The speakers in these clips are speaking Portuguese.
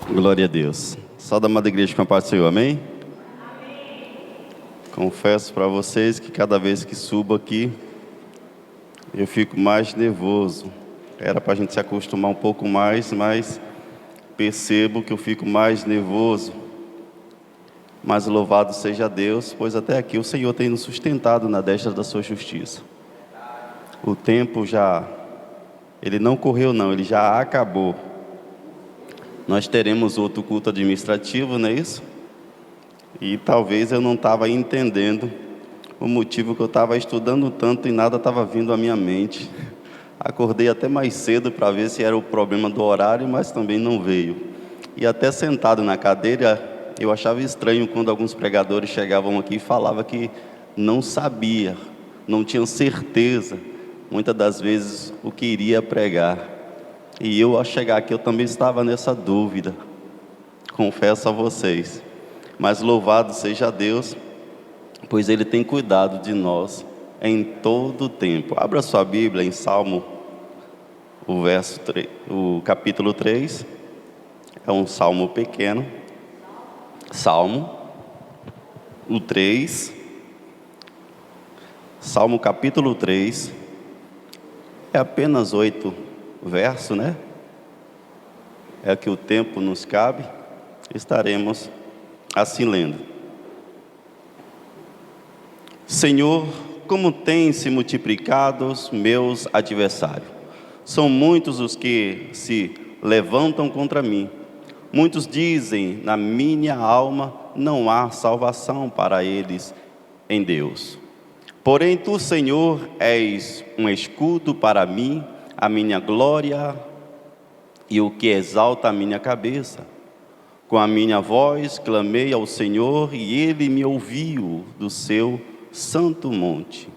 Glória a Deus. Só da amada igreja com a paz do Senhor, amém? Confesso para vocês que cada vez que subo aqui, eu fico mais nervoso. Era para a gente se acostumar um pouco mais, mas percebo que eu fico mais nervoso. Mas louvado seja Deus, pois até aqui o Senhor tem nos sustentado na destra da sua justiça. O tempo ele não correu não, ele já acabou. Nós teremos outro culto administrativo, não é isso? E talvez eu não estava entendendo o motivo que eu estava estudando tanto e nada estava vindo à minha mente. Acordei até mais cedo para ver se era o problema do horário, mas também não veio. E até sentado na cadeira, eu achava estranho quando alguns pregadores chegavam aqui e falavam que não sabia, não tinham certeza, muitas das vezes, o que iria pregar. E eu, ao chegar aqui, eu também estava nessa dúvida, confesso a vocês. Mas louvado seja Deus, pois Ele tem cuidado de nós em todo o tempo. Abra sua Bíblia em Salmo, o capítulo 3, é um salmo pequeno. Salmo, o 3, Salmo capítulo 3, é apenas 8 versos, né? É que o tempo nos cabe, estaremos assim lendo. Senhor, como têm se multiplicado os meus adversários. São muitos os que se levantam contra mim. Muitos dizem, na minha alma não há salvação para eles em Deus. Porém tu, Senhor, és um escudo para mim, a minha glória e o que exalta a minha cabeça. Com a minha voz clamei ao Senhor e Ele me ouviu do seu santo monte.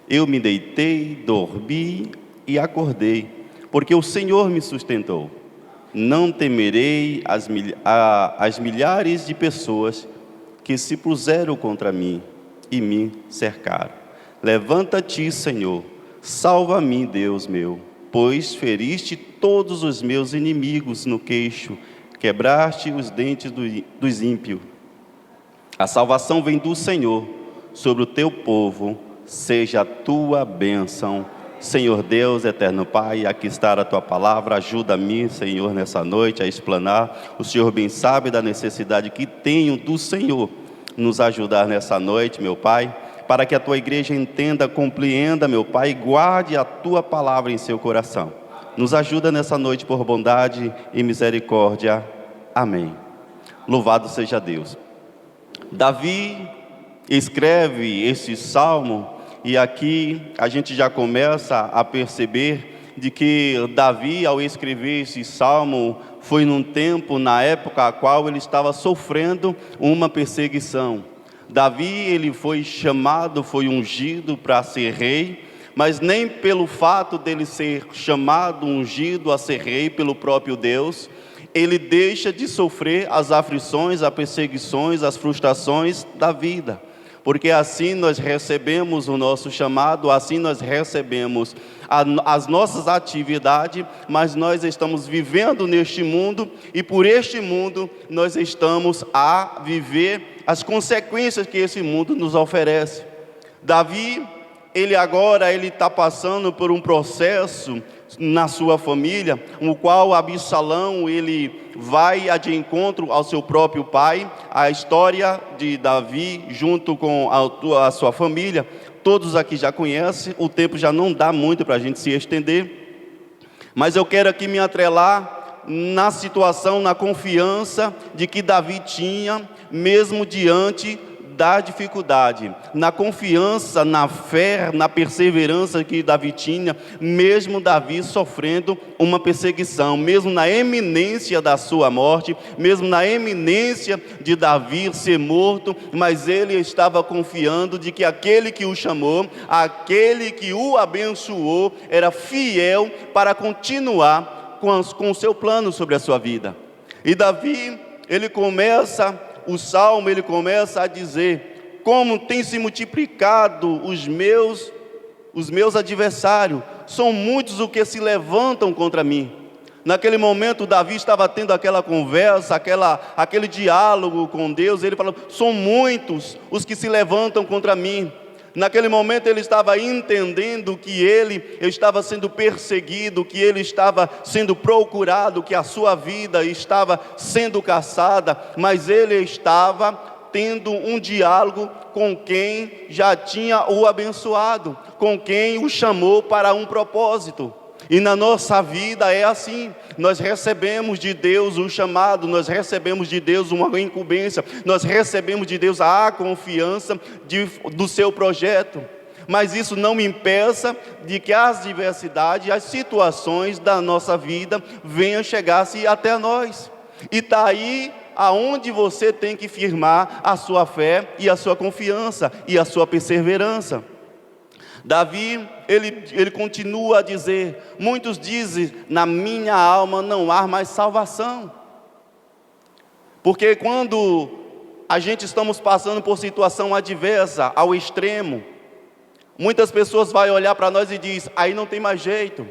Eu me deitei, dormi e acordei, porque o Senhor me sustentou. Não temerei as milhares de pessoas que se puseram contra mim e me cercaram. Levanta-te, Senhor, salva-me, Deus meu, pois feriste todos os meus inimigos no queixo, quebraste os dentes dos ímpios. A salvação vem do Senhor, sobre o teu povo, seja a tua bênção. Senhor Deus, eterno Pai, aqui está a tua palavra, ajuda-me, Senhor, nessa noite a explanar. O Senhor bem sabe da necessidade que tenho do Senhor nos ajudar nessa noite, meu Pai, para que a tua igreja entenda, compreenda, meu Pai, e guarde a tua palavra em seu coração. Nos ajuda nessa noite por bondade e misericórdia. Amém. Louvado seja Deus. Davi escreve esse salmo e aqui a gente já começa a perceber de que Davi, ao escrever esse salmo, foi num tempo, na época a qual ele estava sofrendo uma perseguição. Davi, ele foi chamado, foi ungido para ser rei, mas nem pelo fato dele ser chamado, ungido a ser rei pelo próprio Deus, ele deixa de sofrer as aflições, as perseguições, as frustrações da vida. Porque assim nós recebemos o nosso chamado, assim nós recebemos as nossas atividades, mas nós estamos vivendo neste mundo e por este mundo nós estamos a viver as consequências que esse mundo nos oferece. Davi, ele está passando por um processo na sua família, no qual Absalão, ele vai de encontro ao seu próprio pai. A história de Davi junto com a sua família, todos aqui já conhecem, o tempo já não dá muito para a gente se estender, mas eu quero aqui me atrelar na situação, na confiança de que Davi tinha, mesmo diante da dificuldade, na confiança, na fé, na perseverança que Davi tinha, mesmo Davi sofrendo uma perseguição, mesmo na eminência da sua morte, mesmo na eminência de Davi ser morto, mas ele estava confiando de que aquele que o chamou, aquele que o abençoou, era fiel para continuar com o seu plano sobre a sua vida. E Davi, ele começa o salmo, ele começa a dizer: como tem se multiplicado os meus adversários, são muitos os que se levantam contra mim. Naquele momento, Davi estava tendo aquela conversa, aquele diálogo com Deus. Ele falou: são muitos os que se levantam contra mim. Naquele momento ele estava entendendo que ele estava sendo perseguido, que ele estava sendo procurado, que a sua vida estava sendo caçada, mas ele estava tendo um diálogo com quem já tinha o abençoado, com quem o chamou para um propósito. E na nossa vida é assim, nós recebemos de Deus um chamado, nós recebemos de Deus uma incumbência, nós recebemos de Deus a confiança do seu projeto, mas isso não impeça de que as diversidades, as situações da nossa vida venham chegar-se até nós, e está aí aonde você tem que firmar a sua fé e a sua confiança e a sua perseverança. Davi, ele continua a dizer: muitos dizem, na minha alma não há mais salvação. Porque quando a gente estamos passando por situação adversa, ao extremo, muitas pessoas vão olhar para nós e diz: aí não tem mais jeito,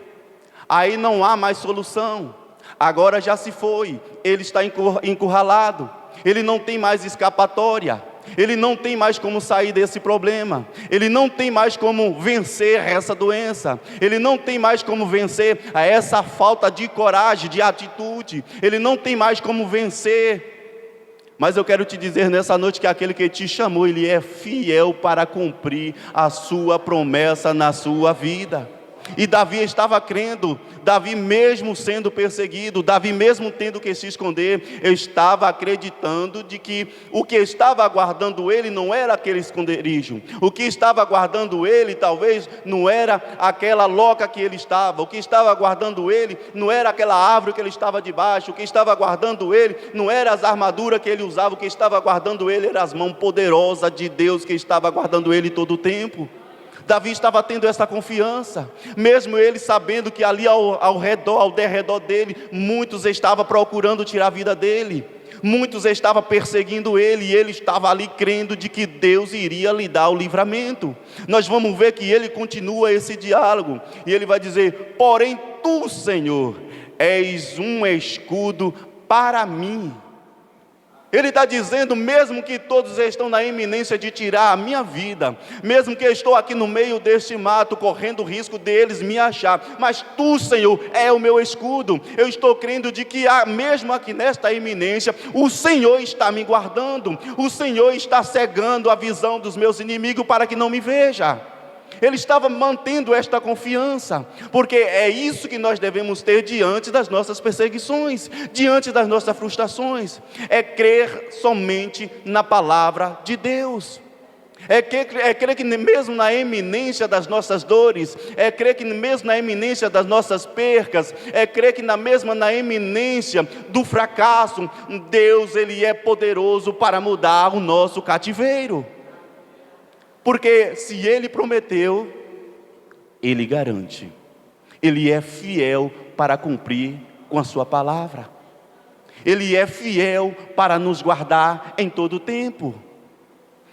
aí não há mais solução, agora já se foi, ele está encurralado, ele não tem mais escapatória, ele não tem mais como sair desse problema, ele não tem mais como vencer essa doença, ele não tem mais como vencer a essa falta de coragem, de atitude, ele não tem mais como vencer. Mas eu quero te dizer nessa noite que aquele que te chamou, ele é fiel para cumprir a sua promessa na sua vida. E Davi estava crendo, Davi mesmo sendo perseguido, Davi mesmo tendo que se esconder, estava acreditando de que o que estava aguardando ele não era aquele esconderijo, o que estava aguardando ele talvez não era aquela loca que ele estava, o que estava aguardando ele não era aquela árvore que ele estava debaixo, o que estava aguardando ele não era as armaduras que ele usava, o que estava aguardando ele era as mãos poderosas de Deus que estava aguardando ele todo o tempo. Davi estava tendo essa confiança, mesmo ele sabendo que ali ao derredor dele, muitos estavam procurando tirar a vida dele, muitos estavam perseguindo ele, e ele estava ali crendo de que Deus iria lhe dar o livramento. Nós vamos ver que ele continua esse diálogo, e ele vai dizer: porém tu, Senhor, és um escudo para mim. Ele está dizendo, mesmo que todos estão na iminência de tirar a minha vida, mesmo que eu estou aqui no meio deste mato, correndo o risco deles me achar, mas tu, Senhor, é o meu escudo. Eu estou crendo de que mesmo aqui nesta iminência, o Senhor está me guardando, o Senhor está cegando a visão dos meus inimigos para que não me veja. Ele estava mantendo esta confiança, porque é isso que nós devemos ter diante das nossas perseguições, diante das nossas frustrações, é crer somente na palavra de Deus, é crer que mesmo na iminência das nossas dores, é crer que mesmo na iminência das nossas percas, é crer que na iminência do fracasso, Deus, Ele é poderoso para mudar o nosso cativeiro. Porque se Ele prometeu, Ele garante. Ele é fiel para cumprir com a sua palavra. Ele é fiel para nos guardar em todo o tempo.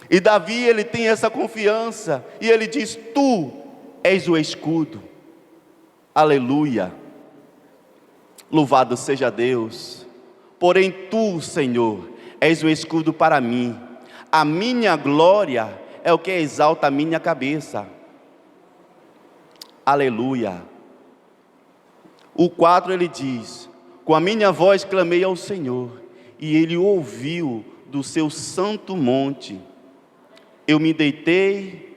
E Davi, ele tem essa confiança, e ele diz: tu és o escudo. Aleluia. Louvado seja Deus. Porém tu, Senhor, és o escudo para mim. A minha glória é o que exalta a minha cabeça. Aleluia. O 4 ele diz: com a minha voz clamei ao Senhor, e Ele ouviu do seu santo monte. Eu me deitei,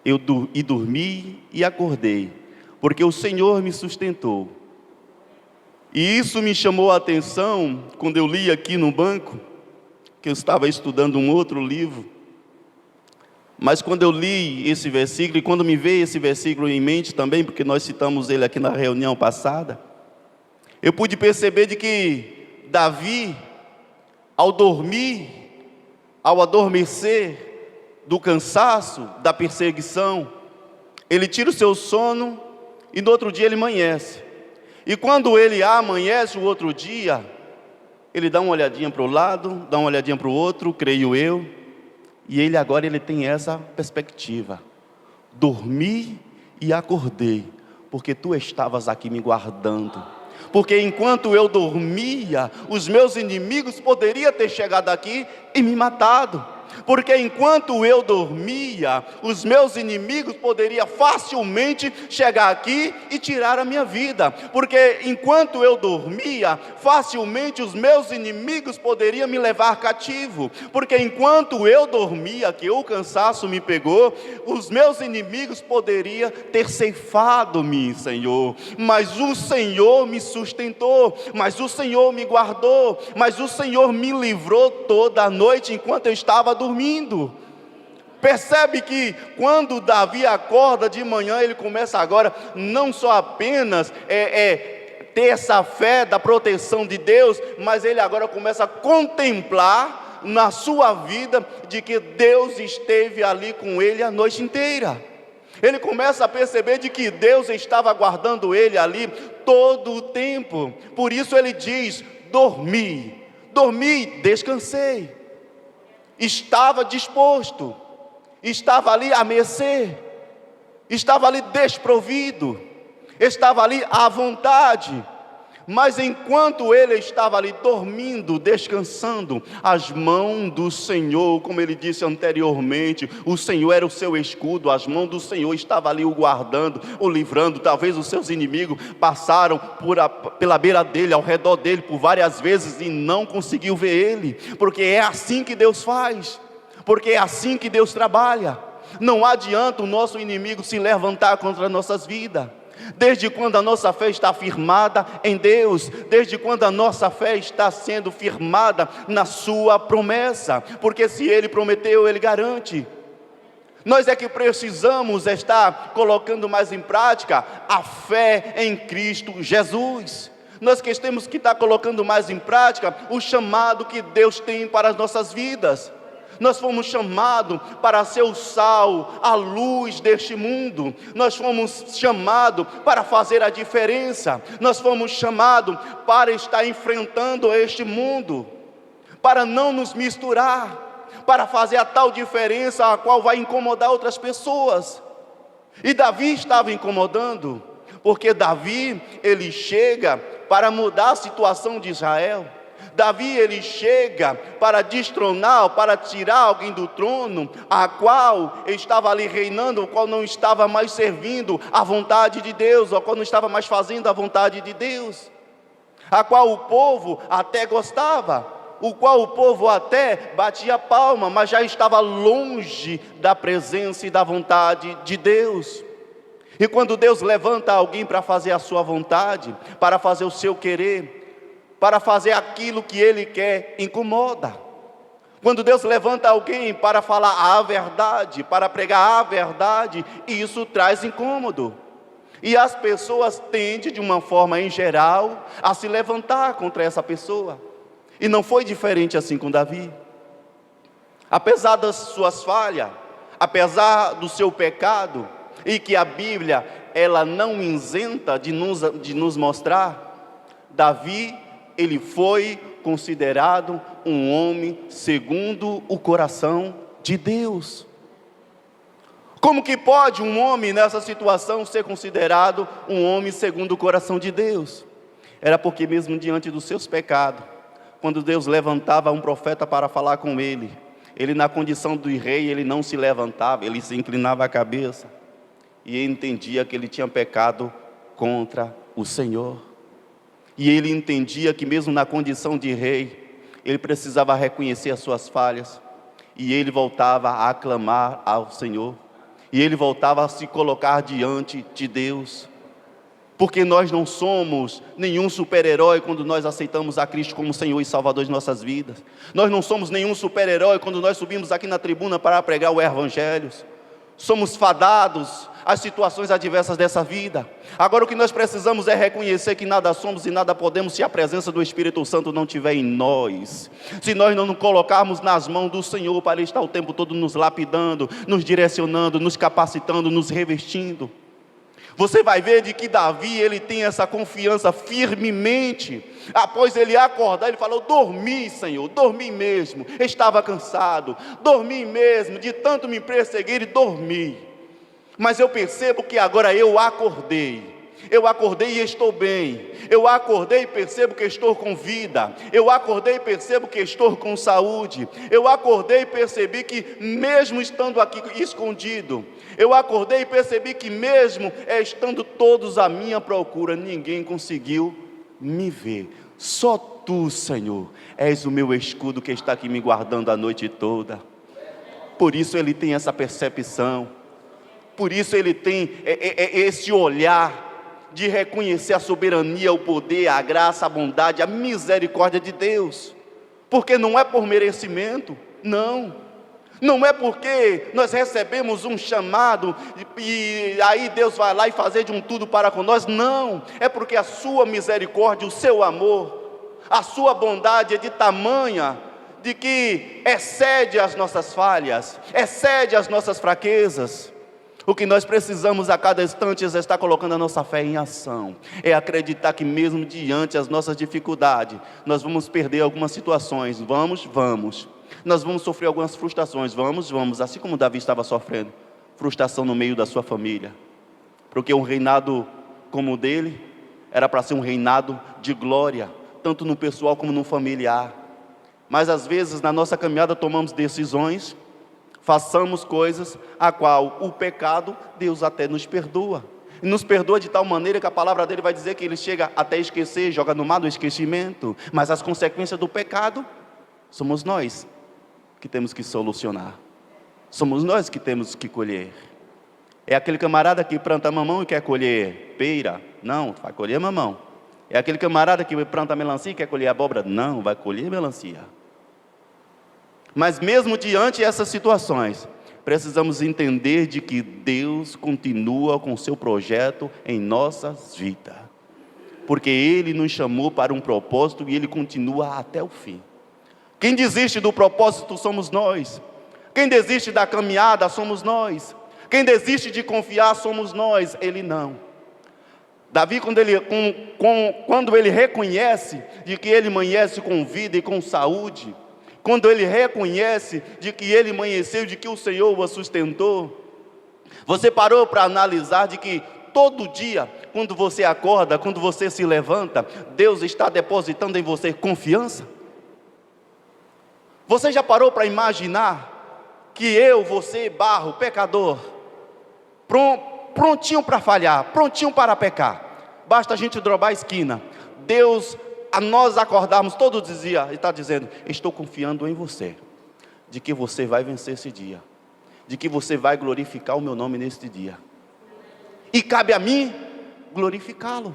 e dormi e acordei, porque o Senhor me sustentou. E isso me chamou a atenção, quando eu li aqui no banco, que eu estava estudando um outro livro. Mas quando eu li esse versículo, e quando me veio esse versículo em mente também, porque nós citamos ele aqui na reunião passada, eu pude perceber de que Davi, ao dormir, ao adormecer do cansaço, da perseguição, ele tira o seu sono e no outro dia ele amanhece. E quando ele amanhece o outro dia, ele dá uma olhadinha para o lado, dá uma olhadinha para o outro, creio eu, e ele agora tem essa perspectiva: dormi e acordei, porque tu estavas aqui me guardando. Porque enquanto eu dormia, os meus inimigos poderiam ter chegado aqui e me matado. Porque enquanto eu dormia, os meus inimigos poderiam facilmente chegar aqui e tirar a minha vida. Porque enquanto eu dormia, facilmente os meus inimigos poderiam me levar cativo. Porque enquanto eu dormia, que o cansaço me pegou, os meus inimigos poderiam ter ceifado-me, Senhor. Mas o Senhor me sustentou, mas o Senhor me guardou, mas o Senhor me livrou toda a noite enquanto eu estava dormindo. Percebe que quando Davi acorda de manhã, ele começa agora não só apenas ter essa fé da proteção de Deus, mas ele agora começa a contemplar na sua vida de que Deus esteve ali com ele a noite inteira. Ele começa a perceber de que Deus estava guardando ele ali todo o tempo. Por isso ele diz: dormi, descansei. Estava disposto, estava ali à mercê, estava ali desprovido, estava ali à vontade. Mas enquanto ele estava ali dormindo, descansando, as mãos do Senhor, como ele disse anteriormente, o Senhor era o seu escudo, as mãos do Senhor estavam ali o guardando, o livrando. Talvez os seus inimigos passaram pela beira dele, ao redor dele, por várias vezes e não conseguiu ver ele, porque é assim que Deus faz, porque é assim que Deus trabalha. Não adianta o nosso inimigo se levantar contra nossas vidas. Desde quando a nossa fé está firmada em Deus, desde quando a nossa fé está sendo firmada na sua promessa, porque se Ele prometeu, Ele garante. Nós é que precisamos estar colocando mais em prática a fé em Cristo Jesus. Nós que temos que estar colocando mais em prática o chamado que Deus tem para as nossas vidas. Nós fomos chamados para ser o sal, a luz deste mundo. Nós fomos chamados para fazer a diferença. Nós fomos chamados para estar enfrentando este mundo, para não nos misturar, para fazer a tal diferença a qual vai incomodar outras pessoas. E Davi estava incomodando, porque Davi, ele chega para mudar a situação de Israel. Davi, ele chega para destronar, para tirar alguém do trono, a qual estava ali reinando, o qual não estava mais servindo a vontade de Deus, o qual não estava mais fazendo a vontade de Deus, a qual o povo até gostava, o qual o povo até batia palma, mas já estava longe da presença e da vontade de Deus. E quando Deus levanta alguém para fazer a sua vontade, para fazer o seu querer, para fazer aquilo que Ele quer, incomoda. Quando Deus levanta alguém para falar a verdade, para pregar a verdade, isso traz incômodo. E as pessoas tendem, de uma forma em geral, a se levantar contra essa pessoa. E não foi diferente assim com Davi. Apesar das suas falhas, apesar do seu pecado, e que a Bíblia, ela não isenta de nos mostrar, Davi, ele foi considerado um homem segundo o coração de Deus. Como que pode um homem nessa situação ser considerado um homem segundo o coração de Deus? Era porque mesmo diante dos seus pecados, quando Deus levantava um profeta para falar com ele, ele na condição do rei, ele não se levantava, ele se inclinava a cabeça, e ele entendia que ele tinha pecado contra o Senhor. E ele entendia que mesmo na condição de rei, ele precisava reconhecer as suas falhas, e ele voltava a aclamar ao Senhor, e ele voltava a se colocar diante de Deus, porque nós não somos nenhum super-herói quando nós aceitamos a Cristo como Senhor e Salvador de nossas vidas. Nós não somos nenhum super-herói quando nós subimos aqui na tribuna para pregar o Evangelho. Somos fadados às situações adversas dessa vida. Agora o que nós precisamos é reconhecer que nada somos e nada podemos se a presença do Espírito Santo não estiver em nós. Se nós não nos colocarmos nas mãos do Senhor para estar o tempo todo nos lapidando, nos direcionando, nos capacitando, nos revestindo. Você vai ver de que Davi, ele tem essa confiança firmemente. Após ele acordar, ele falou: dormi, Senhor, dormi mesmo, estava cansado, dormi mesmo, de tanto me perseguir, e dormi. Mas eu percebo que agora eu acordei e estou bem. Eu acordei e percebo que estou com vida. Eu acordei e percebo que estou com saúde. Eu acordei e percebi que mesmo estando aqui escondido, eu acordei e percebi que mesmo estando todos à minha procura, ninguém conseguiu me ver. Só Tu, Senhor, és o meu escudo que está aqui me guardando a noite toda. Por isso Ele tem essa percepção. Por isso Ele tem esse olhar de reconhecer a soberania, o poder, a graça, a bondade, a misericórdia de Deus. Porque não é por merecimento, não é porque nós recebemos um chamado e aí Deus vai lá e fazer de um tudo para com nós, não, é porque a sua misericórdia, o seu amor, a sua bondade é de tamanha, de que excede as nossas falhas, excede as nossas fraquezas. O que nós precisamos a cada instante é estar colocando a nossa fé em ação, é acreditar que mesmo diante das nossas dificuldades, nós vamos perder algumas situações, vamos, nós vamos sofrer algumas frustrações, vamos, assim como Davi estava sofrendo, frustração no meio da sua família, porque um reinado como o dele, era para ser um reinado de glória, tanto no pessoal como no familiar, mas às vezes na nossa caminhada tomamos decisões, façamos coisas a qual o pecado, Deus até nos perdoa. E nos perdoa de tal maneira que a palavra dele vai dizer que ele chega até esquecer, joga no mar do esquecimento. Mas as consequências do pecado, somos nós que temos que solucionar. Somos nós que temos que colher. É aquele camarada que planta mamão e quer colher pera? Não, vai colher mamão. É aquele camarada que planta melancia e quer colher abóbora? Não, vai colher melancia. Mas mesmo diante dessas situações, precisamos entender de que Deus continua com o seu projeto em nossas vidas. Porque Ele nos chamou para um propósito e Ele continua até o fim. Quem desiste do propósito somos nós. Quem desiste da caminhada somos nós. Quem desiste de confiar somos nós, Ele não. Davi, quando ele reconhece de que ele amanhece com vida e com saúde, quando ele reconhece de que ele amanheceu, de que o Senhor o sustentou, você parou para analisar de que todo dia, quando você acorda, quando você se levanta, Deus está depositando em você confiança? Você já parou para imaginar que eu, você, barro, pecador, prontinho para falhar, prontinho para pecar, basta a gente drobar a esquina, Deus, a nós acordarmos todos os dias, Ele está dizendo, estou confiando em você, de que você vai vencer esse dia, de que você vai glorificar o meu nome neste dia, e cabe a mim glorificá-lo,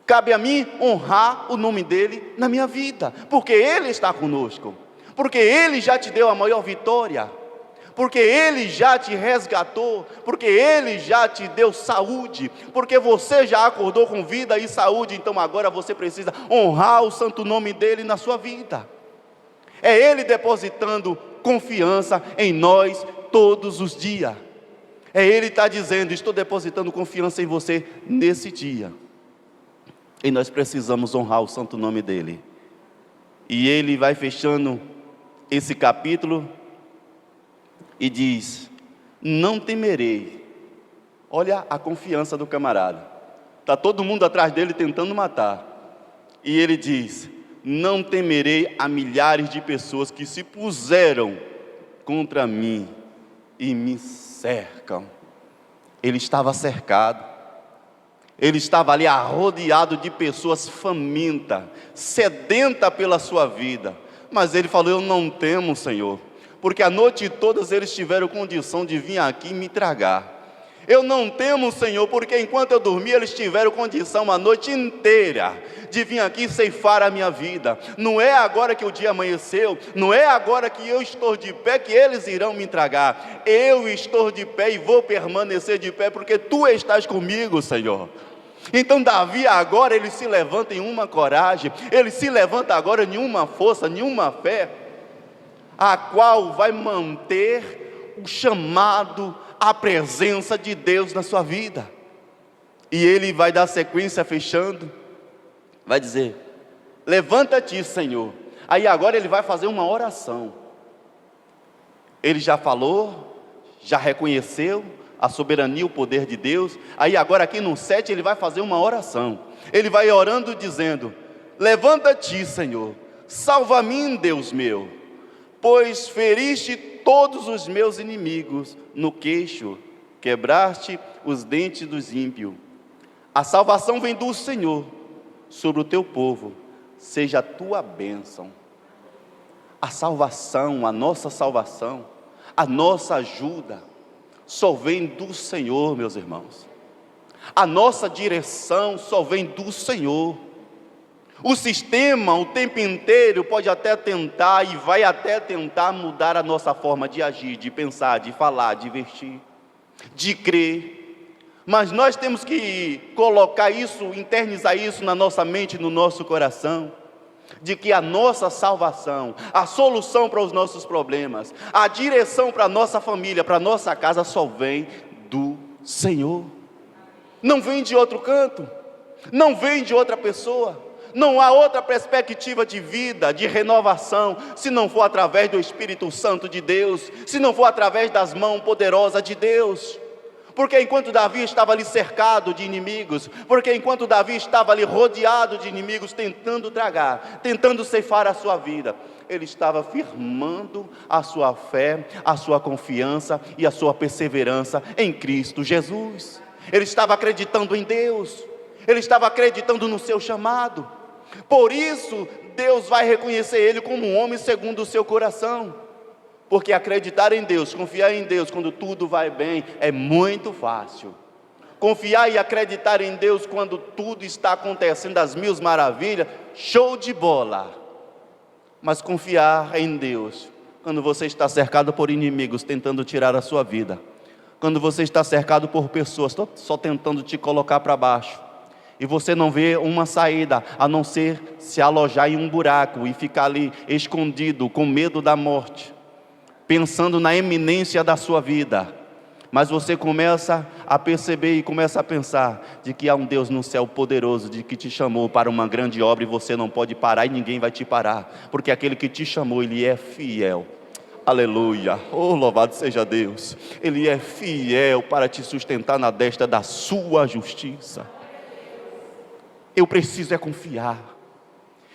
cabe a mim honrar o nome dEle na minha vida, porque Ele está conosco, porque Ele já te deu a maior vitória, porque Ele já te resgatou, porque Ele já te deu saúde, porque você já acordou com vida e saúde, então agora você precisa honrar o santo nome dEle na sua vida. É Ele depositando confiança em nós todos os dias. É Ele está dizendo, estou depositando confiança em você nesse dia. E nós precisamos honrar o santo nome dEle. E Ele vai fechando esse capítulo e diz, não temerei. Olha a confiança do camarada, está todo mundo atrás dele tentando matar, e ele diz, não temerei a milhares de pessoas que se puseram contra mim e me cercam. Ele estava cercado, ele estava ali arrodeado de pessoas famintas, sedentas pela sua vida, mas ele falou, eu não temo, Senhor, porque a noite toda eles tiveram condição de vir aqui me tragar. Eu não temo, Senhor, porque enquanto eu dormia, eles tiveram condição a noite inteira de vir aqui ceifar a minha vida. Não é agora que o dia amanheceu, não é agora que eu estou de pé que eles irão me tragar. Eu estou de pé e vou permanecer de pé, porque Tu estás comigo, Senhor. Então Davi agora, ele se levanta em uma coragem, ele se levanta agora em uma força, em uma fé, a qual vai manter o chamado, a presença de Deus na sua vida. E ele vai dar sequência fechando, vai dizer, levanta-te, Senhor. Aí agora ele vai fazer uma oração. Ele já falou, já reconheceu, a soberania, o poder de Deus. Aí agora aqui no 7 ele vai fazer uma oração. Ele vai orando dizendo: levanta-te, Senhor, salva-me, Deus meu, pois feriste todos os meus inimigos no queixo, quebraste os dentes dos ímpios. A salvação vem do Senhor sobre o teu povo, seja a tua bênção. A salvação, a nossa ajuda, só vem do Senhor, meus irmãos. A nossa direção só vem do Senhor. O sistema, o tempo inteiro, pode até tentar e vai até tentar mudar a nossa forma de agir, de pensar, de falar, de vestir, de crer. Mas nós temos que colocar isso, internizar isso na nossa mente, no nosso coração, de que a nossa salvação, a solução para os nossos problemas, a direção para a nossa família, para a nossa casa, só vem do Senhor. Não vem de outro canto, não vem de outra pessoa. Não há outra perspectiva de vida, de renovação, se não for através do Espírito Santo de Deus, se não for através das mãos poderosas de Deus. Porque enquanto Davi estava ali cercado de inimigos, porque enquanto Davi estava ali rodeado de inimigos, tentando tragar, tentando ceifar a sua vida, ele estava firmando a sua fé, a sua confiança e a sua perseverança em Cristo Jesus. Ele estava acreditando em Deus, ele estava acreditando no seu chamado. Por isso Deus vai reconhecer ele como um homem segundo o seu coração. Porque acreditar em Deus, confiar em Deus quando tudo vai bem é muito fácil. Confiar e acreditar em Deus quando tudo está acontecendo às mil maravilhas, show de bola. Mas confiar em Deus quando você está cercado por inimigos tentando tirar a sua vida, quando você está cercado por pessoas só tentando te colocar para baixo, e você não vê uma saída a não ser se alojar em um buraco e ficar ali escondido com medo da morte, pensando na iminência da sua vida. Mas você começa a perceber e começa a pensar de que há um Deus no céu poderoso, de que te chamou para uma grande obra e você não pode parar e ninguém vai te parar, porque aquele que te chamou, ele é fiel. Aleluia, oh louvado seja Deus. Ele é fiel para te sustentar na destra da sua justiça. Eu preciso é confiar,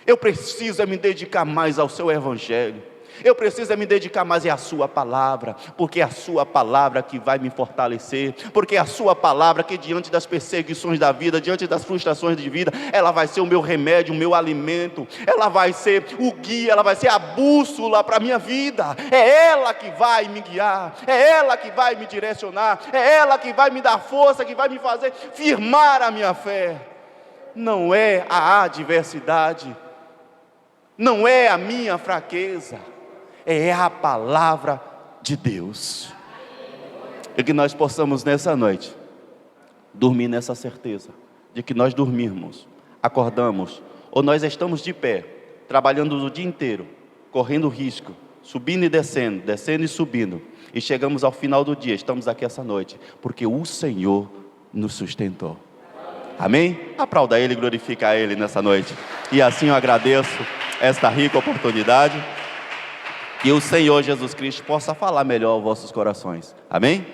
eu preciso é me dedicar mais ao seu evangelho, eu preciso é me dedicar mais à sua palavra, porque é a sua palavra que vai me fortalecer, porque é a sua palavra que diante das perseguições da vida, diante das frustrações de vida, ela vai ser o meu remédio, o meu alimento, ela vai ser o guia, ela vai ser a bússola para a minha vida, é ela que vai me guiar, é ela que vai me direcionar, é ela que vai me dar força, que vai me fazer firmar a minha fé. Não é a adversidade, não é a minha fraqueza, é a palavra de Deus. E que nós possamos nessa noite dormir nessa certeza de que nós dormirmos, acordamos, ou nós estamos de pé, trabalhando o dia inteiro, correndo risco, subindo e descendo, descendo e subindo, e chegamos ao final do dia, estamos aqui essa noite, porque o Senhor nos sustentou. Amém? Aplauda Ele, glorifica a Ele nessa noite. E assim eu agradeço esta rica oportunidade. Que o Senhor Jesus Cristo possa falar melhor aos vossos corações. Amém?